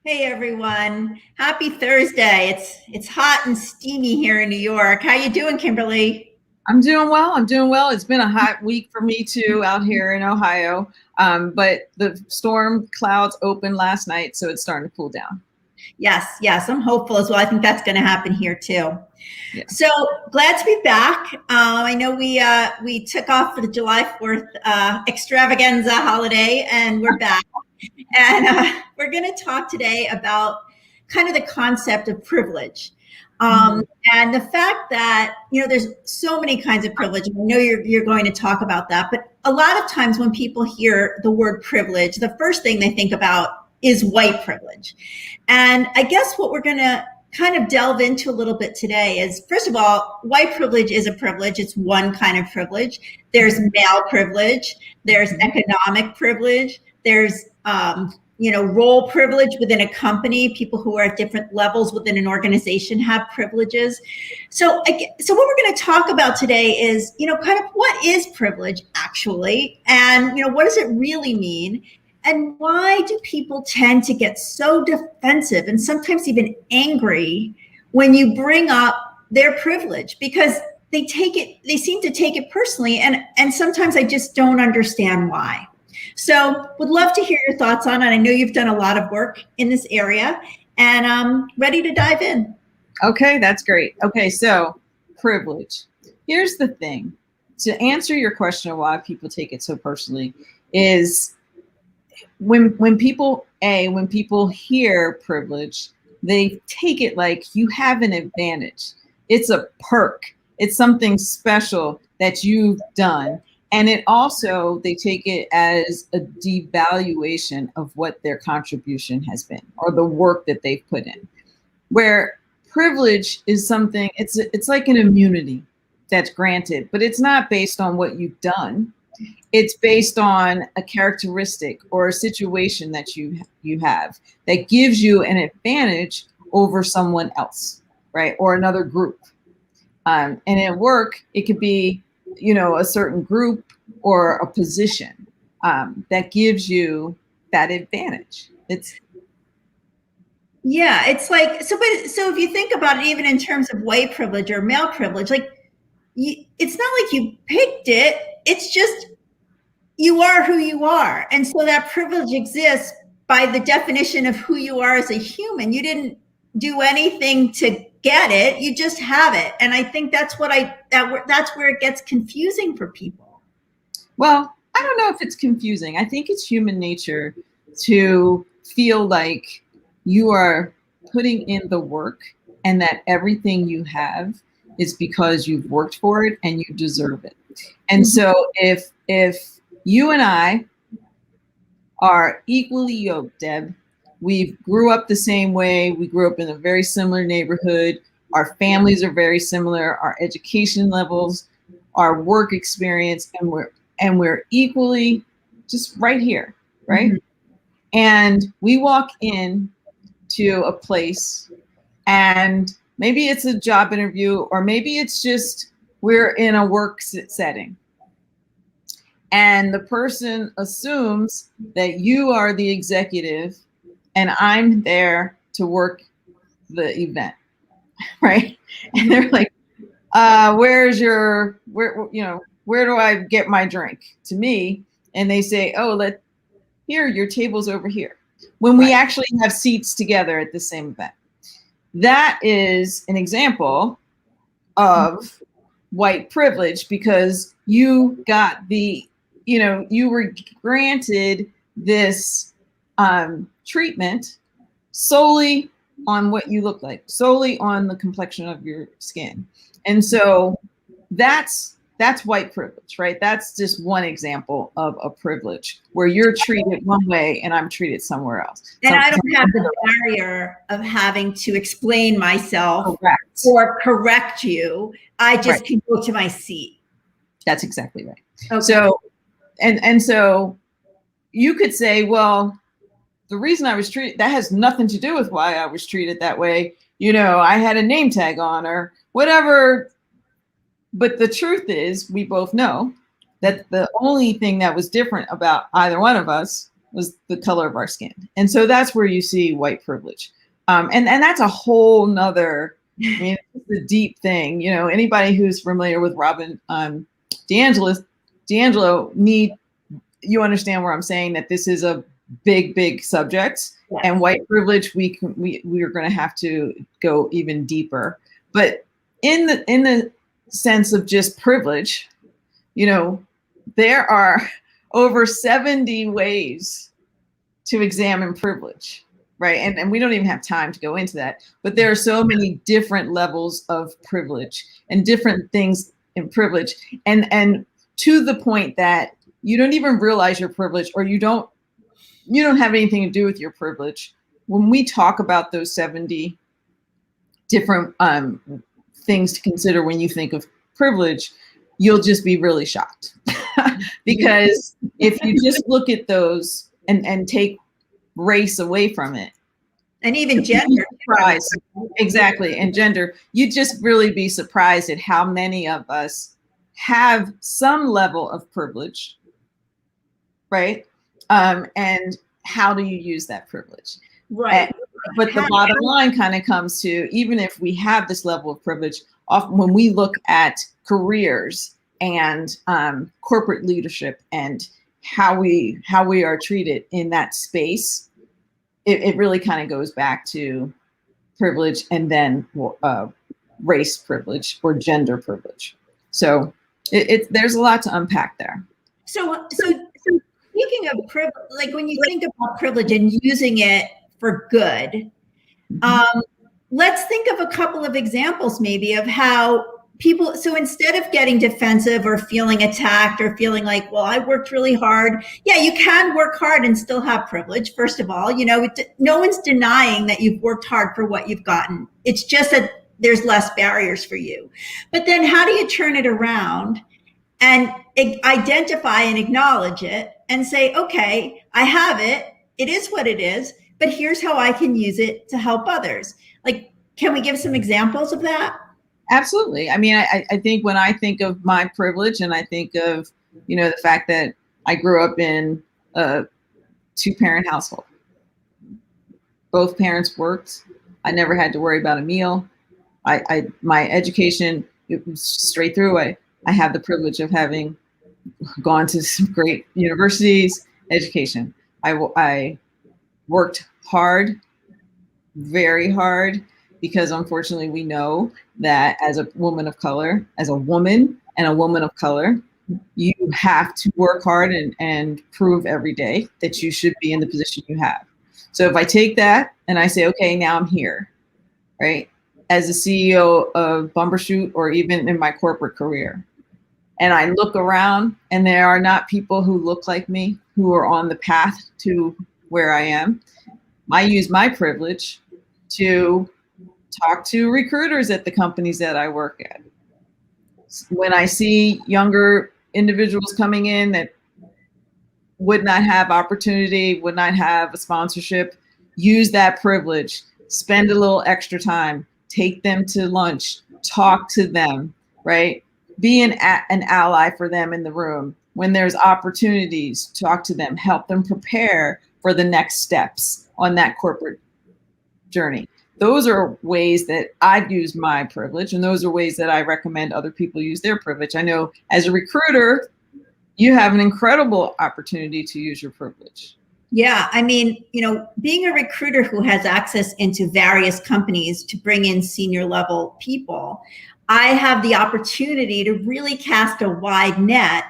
Hey everyone. Happy Thursday. It's hot and steamy here in New York. How you doing, Kimberly? I'm doing well. I'm doing well. It's been a hot week for me too out here in Ohio. But the storm clouds opened last night, so it's starting to cool down. Yes, yes, I'm hopeful as well. I think that's going to happen here too. Yeah. So glad to be back. I know we took off for the July 4th extravaganza holiday, and we're back. And we're going to talk today about kind of the concept of privilege. Um, Mhm. and the fact that, there's so many kinds of privilege. I know you're going to talk about that, but a lot of times when people hear the word privilege, the first thing they think about is white privilege. And I guess what we're going to kind of delve into a little bit today is, first of all, white privilege is a privilege. It's one kind of privilege. There's male privilege. There's economic privilege. There's role privilege within a company. People who are at different levels within an organization have privileges. So what we're going to talk about today is, kind of what is privilege actually, and what does it really mean, and why do people tend to get so defensive and sometimes even angry when you bring up their privilege? Because they seem to take it personally, and sometimes I just don't understand why. So would love to hear your thoughts on it. I know you've done a lot of work in this area, and I'm ready to dive in. Okay, that's great. Okay, so privilege. Here's the thing. To answer your question of why people take it so personally is when people hear privilege, they take it like you have an advantage. It's a perk. It's something special that you've done. And it also, they take it as a devaluation of what their contribution has been or the work that they've put in. Where privilege is something, it's like an immunity that's granted, but it's not based on what you've done. It's based on a characteristic or a situation that you have that gives you an advantage over someone else, right? Or another group. And at work, it could be, a certain group or a position that gives you that advantage. It's like so if you think about it, even in terms of white privilege or male privilege, like it's not like you picked it. It's just you are who you are, and so that privilege exists by the definition of who you are as a human. You didn't do anything to get it, you just have it. And I think that's where it gets confusing for people. Well, I don't know if it's confusing. I think it's human nature to feel like you are putting in the work and that everything you have is because you've worked for it and you deserve it. And so if you and I are equally yoked, Deb, we grew up the same way, we grew up in a very similar neighborhood, our families are very similar, our education levels, our work experience, and we're equally just right here, right? And we walk in to a place and maybe it's a job interview or maybe it's just we're in a work setting. And the person assumes that you are the executive and I'm there to work the event, right? And they're like, where do I get my drink? To me, and they say, oh, here, your table's over here. When we actually have seats together at the same event. That is an example of white privilege because you got you were granted this treatment solely on what you look like, solely on the complexion of your skin. And so that's white privilege, right? That's just one example of a privilege where you're treated one way and I'm treated somewhere else. And I don't have the barrier of having to explain myself or correct you. I just can go to my seat. That's exactly right. Okay. So, and so you could say, well, the reason I was treated, that has nothing to do with why I was treated that way. I had a name tag on or whatever. But the truth is, we both know that the only thing that was different about either one of us was the color of our skin. And so that's where you see white privilege. And that's a whole nother, I mean, it's a deep thing. You know, anybody who's familiar with Robin DiAngelo, you understand where I'm saying that this is a big subject. Yeah. And white privilege, we are going to have to go even deeper. But in the sense of just privilege, you know, there are over 70 ways to examine privilege, right? And we don't even have time to go into that, but there are so many different levels of privilege and different things in privilege. And to the point that you don't even realize your privilege, or you don't have anything to do with your privilege. When we talk about those 70 different things to consider when you think of privilege, you'll just be really shocked. Because if you just look at those and take race away from it, and even gender, exactly, and gender, you'd just really be surprised at how many of us have some level of privilege, right? And how do you use that privilege? Right. But the bottom line kind of comes to, even if we have this level of privilege, often when we look at careers and corporate leadership and how we are treated in that space, it really kind of goes back to privilege, and then race privilege or gender privilege. So there's a lot to unpack there. So speaking of privilege, like when you think about privilege and using it for good, let's think of a couple of examples maybe of how people, so instead of getting defensive or feeling attacked or feeling like, well, I worked really hard. Yeah, you can work hard and still have privilege. First of all, you know, no one's denying that you've worked hard for what you've gotten. It's just that there's less barriers for you. But then how do you turn it around and identify and acknowledge it and say, okay, I have it. It is what it is, but here's how I can use it to help others. Like, can we give some examples of that? Absolutely. I mean, I think when I think of my privilege, and I think of, you know, the fact that I grew up in a 2-parent household. Both parents worked. I never had to worry about a meal. My education, it was straight through. I have the privilege of having gone to some great universities, education. I worked hard, very hard, because unfortunately we know that as a woman of color, as a woman and a woman of color, you have to work hard and prove every day that you should be in the position you have. So if I take that and I say, okay, now I'm here, right? As a CEO of Bumbershoot, or even in my corporate career, and I look around and there are not people who look like me, who are on the path to where I am, I use my privilege to talk to recruiters at the companies that I work at. When I see younger individuals coming in that would not have opportunity, would not have a sponsorship, use that privilege, spend a little extra time, take them to lunch, talk to them, right? Be an ally for them in the room. When there's opportunities, talk to them, help them prepare for the next steps on that corporate journey. Those are ways that I've used my privilege, and those are ways that I recommend other people use their privilege. I know as a recruiter, you have an incredible opportunity to use your privilege. Yeah, I mean, you know, being a recruiter who has access into various companies to bring in senior level people, I have the opportunity to really cast a wide net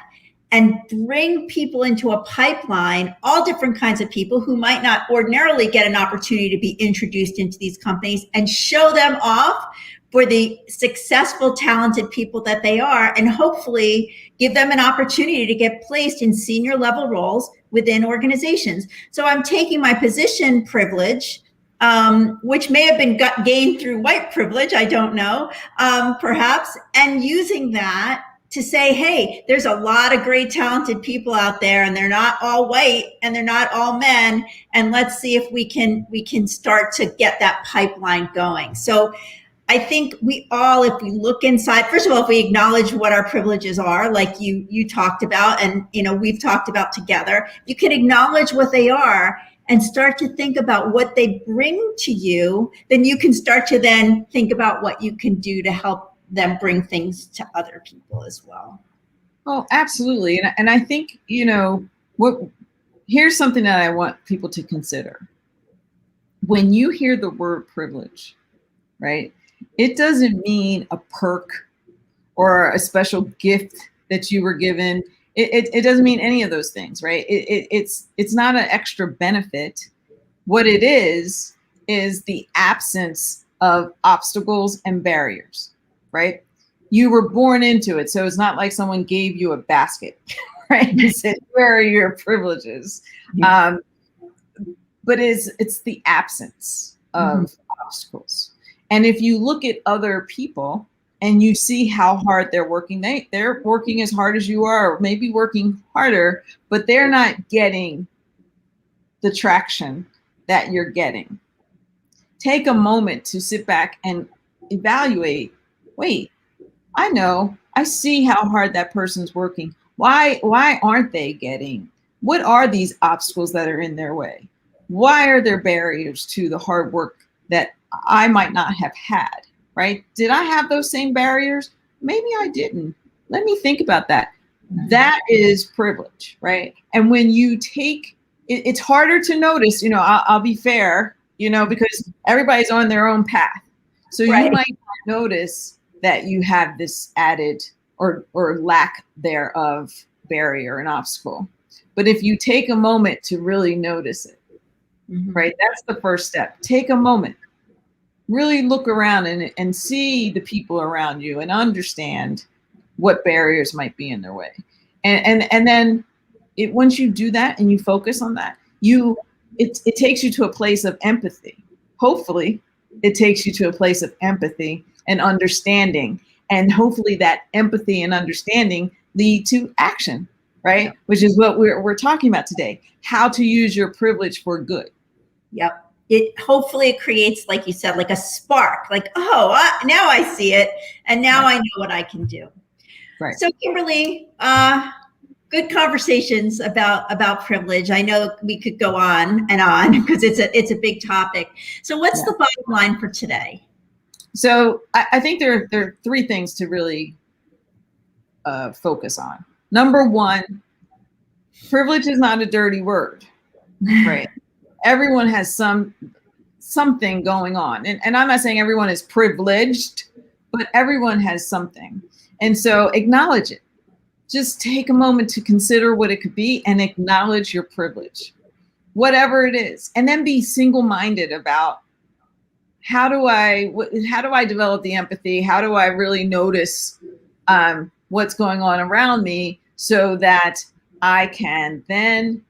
and bring people into a pipeline, all different kinds of people who might not ordinarily get an opportunity to be introduced into these companies, and show them off for the successful, talented people that they are, and hopefully give them an opportunity to get placed in senior level roles within organizations. So I'm taking my position privilege, which may have been gained through white privilege, I don't know, perhaps, and using that to say, hey, there's a lot of great talented people out there, and they're not all white and they're not all men, and let's see if we can start to get that pipeline going. So I think we all, if we look inside, first of all, if we acknowledge what our privileges are, like you talked about, and we've talked about together, you can acknowledge what they are and start to think about what they bring to you. Then you can start to then think about what you can do to help them bring things to other people as well. Oh, absolutely. And I think, here's something that I want people to consider. When you hear the word privilege, right, it doesn't mean a perk or a special gift that you were given. It doesn't mean any of those things, right? It's not an extra benefit. What it is the absence of obstacles and barriers, right? You were born into it. So it's not like someone gave you a basket, right? And said, where are your privileges? But it's the absence of obstacles. And if you look at other people and you see how hard they're working, they're working as hard as you are, or maybe working harder, but they're not getting the traction that you're getting. Take a moment to sit back and evaluate, wait, I see how hard that person's working. Why aren't they getting? What are these obstacles that are in their way? Why are there barriers to the hard work that I might not have had, right? Did I have those same barriers? Maybe I didn't. Let me think about that. That is privilege, right? And when you take, it's harder to notice, I'll be fair, because everybody's on their own path. So you might not notice that you have this added or lack thereof barrier and obstacle. But if you take a moment to really notice it, right? That's the first step. Take a moment, really look around and see the people around you and understand what barriers might be in their way. And then once you do that and you focus on that, it takes you to a place of empathy. Hopefully it takes you to a place of empathy and understanding. And hopefully that empathy and understanding lead to action, right? Yeah. Which is what we're talking about today, how to use your privilege for good. Yep. Hopefully it creates, like you said, like a spark, like, now I see it. And now I know what I can do. Right. So Kimberly, good conversations about privilege. I know we could go on and on because it's a big topic. So what's the bottom line for today? So I think there are three things to really focus on. Number one, privilege is not a dirty word, right? Everyone has something going on. And I'm not saying everyone is privileged, but everyone has something. And so acknowledge it. Just take a moment to consider what it could be and acknowledge your privilege, whatever it is. And then be single-minded about how do I develop the empathy? How do I really notice what's going on around me so that I can then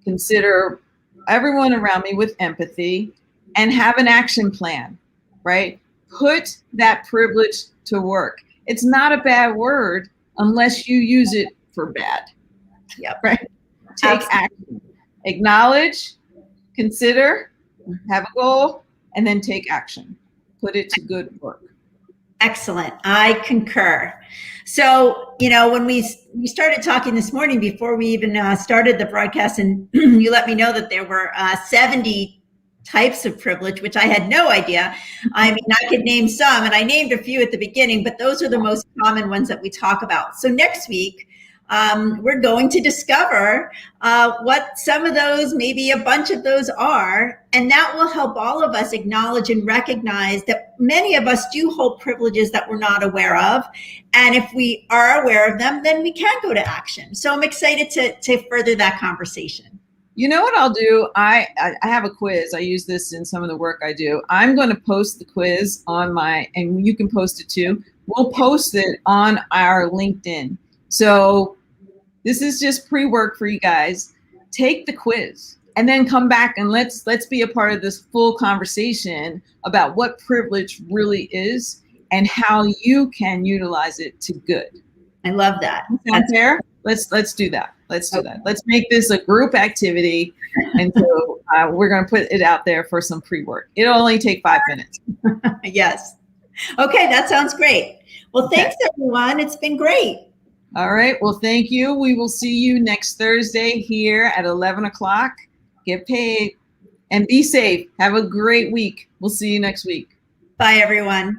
consider everyone around me with empathy and have an action plan, right? Put that privilege to work. It's not a bad word unless you use it for bad. Yep. Right? Take action. Acknowledge, consider, have a goal, and then take action. Put it to good work. Excellent. I concur. So, when we started talking this morning before we even started the broadcast, and you let me know that there were 70 types of privilege, which I had no idea. I mean, I could name some, and I named a few at the beginning, but those are the most common ones that we talk about. So next week, we're going to discover what some of those, maybe a bunch of those are, and that will help all of us acknowledge and recognize that many of us do hold privileges that we're not aware of. And if we are aware of them, then we can go to action. So I'm excited to further that conversation. You know what I'll do? I have a quiz. I use this in some of the work I do. I'm going to post the quiz on and you can post it too. We'll post it on our LinkedIn. So this is just pre-work for you guys. Take the quiz and then come back and let's be a part of this full conversation about what privilege really is and how you can utilize it to good. I love that. Sound fair? Let's do that. Let's do that. Let's make this a group activity. And so we're going to put it out there for some pre-work. It'll only take 5 minutes. Yes. Okay, that sounds great. Well, thanks everyone. It's been great. All right. Well, thank you. We will see you next Thursday here at 11 o'clock. Get paid and be safe. Have a great week. We'll see you next week. Bye, everyone.